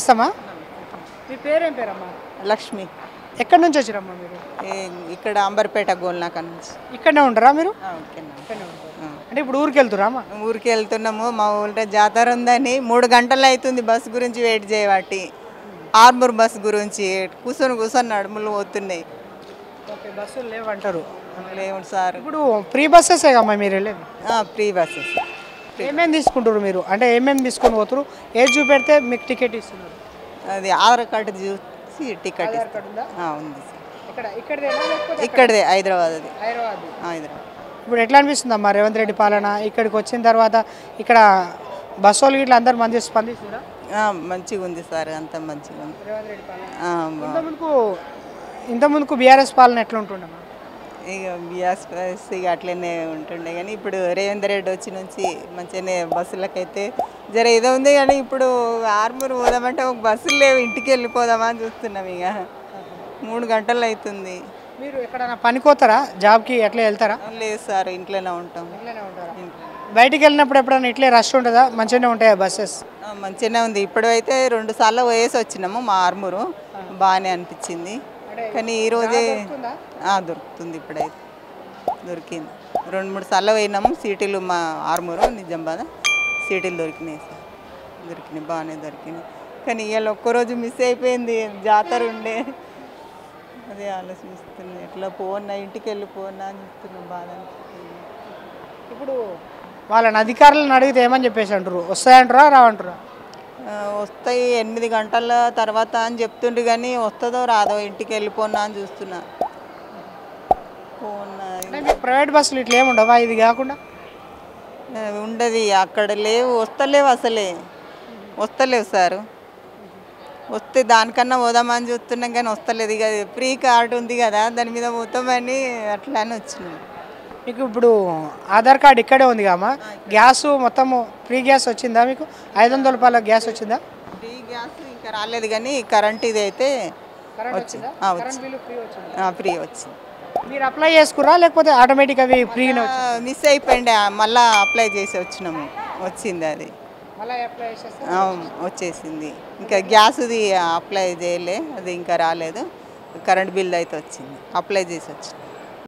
ఇస్తామా? మీ పేరేం పేరమ్మా? లక్ష్మి. ఎక్కడి నుంచి వచ్చిరమ్మా మీరు? ఇక్కడ అంబర్పేట గోల్నాక నుంచి. ఇక్కడనే ఉంటారా మీరు? ఓకేనా. అంటే ఇప్పుడు ఊరికి వెళ్తురా అమ్మా? ఊరికి వెళ్తున్నాము. మా ఊళ్ళో జాతర ఉందని 3 గంటలు అవుతుంది బస్సు గురించి వెయిట్ చేయబట్టి. ఆర్మూర్ బస్సు గురించి కూర్చొని నడుములు పోతున్నాయి. ఓకే, బస్సులు లేవంటారు. లేవు సార్. ఇప్పుడు ఫ్రీ బస్సెస్ అమ్మా మీరు వెళ్ళేది? Free buses. ఏమేమి తీసుకుంటారు మీరు? అంటే ఏమేమి తీసుకొని పోతారు? ఏది చూపెడితే మీకు టికెట్ ఇస్తున్నారు? అది ఆధార్ కార్డు చూసి టికెట్ ఉంది సార్. ఇక్కడదే హైదరాబాద్. అది హైదరాబాద్. ఇప్పుడు ఎట్లా అనిపిస్తుంది అమ్మా రేవంత్ రెడ్డి పాలన? ఇక్కడికి వచ్చిన తర్వాత ఇక్కడ బస్సు వాళ్ళు ఇట్లా అందరు మంది స్పందిస్తురా? మంచిగా ఉంది సార్, అంత మంచిగా ఉంది. రేవంత్ రెడ్డి పాలన ఇంతకుముందుకు బీఆర్ఎస్ పాలన ఎట్లా ఉంటుండమ్మా? ఇక బీఆర్ఎస్ ఇక అట్లనే ఉంటుండే, కానీ ఇప్పుడు రేవంత్ రెడ్డి వచ్చి నుంచి మంచిగానే బస్సులకైతే జర ఏదో ఉంది. కానీ ఇప్పుడు ఆర్మూర్ పోదామంటే ఒక బస్సులు లేవు, ఇంటికి వెళ్ళిపోదామా అని చూస్తున్నాం. ఇక 3 గంటలు అవుతుంది. మీరు ఎక్కడైనా పనికోతారా? జాబ్కి ఎట్లా వెళ్తారా? లేదు సార్, ఇంట్లోనే ఉంటాం. బయటికి వెళ్ళినప్పుడు ఎప్పుడైనా ఇట్లే రష్ ఉంటుందా? మంచిగానే ఉంటాయా బస్సెస్? మంచిగానే ఉంది. ఇప్పుడు అయితే 2 సార్లు పోయేసి వచ్చినాము. మా ఆర్మూరు బాగానే అనిపించింది. కానీ ఈరోజే దొరుకుతుంది. ఇప్పుడైతే దొరికింది. 2-3 సార్లు పోయినాము. సీటీలు మా ఆర్మూరు నిజామాబాద్ సీటీలు దొరికినాయి సార్. బాగానే దొరికినాయి. కానీ ఇవాళ ఒక్కరోజు మిస్ అయిపోయింది, జాతర ఉండే. అదే ఆలోచిస్తుంది, ఎట్లా పోనా ఇంటికి వెళ్ళిపోనా అని చెప్తున్నాం. బాధ అనిపిస్తుంది. ఇప్పుడు వాళ్ళని అధికారులను అడిగితే ఏమని చెప్పేసి అంటారు? వస్తాయంటారా రావంటారా? వస్తాయి 8 గంటల తర్వాత అని చెప్తుండ్రు, కానీ వస్తుందో రాదో ఇంటికి వెళ్ళిపోనా అని చూస్తున్నా. ప్రైవేట్ బస్సులు ఇట్లా ఏముండవా? ఇది కాకుండా ఉండదు అక్కడ, లేవు, వస్తలేవు, అసలే వస్తలేవు సార్. వస్తే దానికన్నా పోదామని చూస్తున్నాం, కానీ వస్తలేదు. ఇక ఫ్రీ కార్డు ఉంది కదా, దాని మీద పోతామని అట్లా అని వచ్చినాం. మీకు ఇప్పుడు ఆధార్ కార్డు ఇక్కడే ఉంది కామా? గ్యాస్ మొత్తం ఫ్రీ గ్యాస్ వచ్చిందా మీకు? 500 రూపాయల గ్యాస్ వచ్చిందా? ఫ్రీ గ్యాస్ ఇంకా రాలేదు, కానీ కరెంట్ ఇది అయితే ఫ్రీ వచ్చింది. మీరు అప్లై చేసుకురా లేకపోతే ఆటోమేటిక్ అవి ఫ్రీ? మిస్ అయిపోయింది, మళ్ళీ అప్లై చేసి వచ్చినాము. వచ్చింది అది, వచ్చేసింది. ఇంకా గ్యాస్ది అప్లై చేయలే, అది ఇంకా రాలేదు. కరెంట్ బిల్ అయితే వచ్చింది, అప్లై చేసి వచ్చింది.